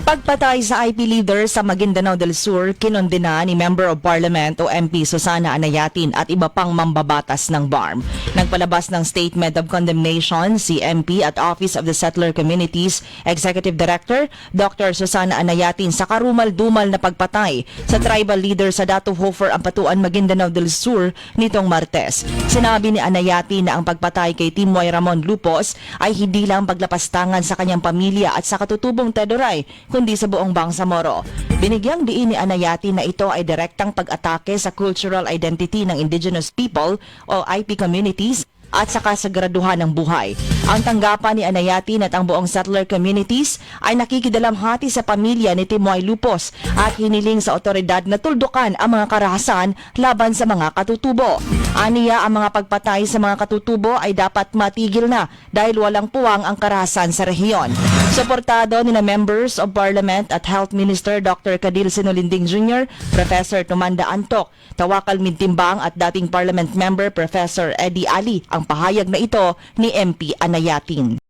Pagpatay sa IP leader sa Maguindanao del Sur, kinondena ni Member of Parliament o MP Susana Anayatin at iba pang mambabatas ng BARM. Nagpalabas ng Statement of Condemnation si MP at Office of the Settler Communities Executive Director Dr. Susana Anayatin sa karumal-dumal na pagpatay sa tribal leader sa Datu Hofer Ampatuan, Maguindanao del Sur nitong Martes. Sinabi ni Anayatin na ang pagpatay kay Timoy Ramon Lupos ay hindi lang paglapastangan sa kanyang pamilya at sa katutubong Tedoray, kundi sa buong Bangsamoro. Binigyang diin ni Anayatin na ito ay direktang pag-atake sa cultural identity ng indigenous people o IP communities at sa kasagraduhan ng buhay. Ang tanggapan ni Anayatin at ang buong settler communities ay nakikidalamhati sa pamilya ni Timoy Lupos at hiniling sa otoridad na tuldukan ang mga karahasan laban sa mga katutubo. Aniya, ang mga pagpatay sa mga katutubo ay dapat matigil na dahil walang puwang ang karahasan sa rehiyon. Suportado ni na Members of Parliament at Health Minister Dr. Cadil Sinolinding Jr., Professor Tumanda Antok, Tawakal Mintimbang at dating Parliament Member Professor Eddie Ali ang pahayag na ito ni MP Anayatin.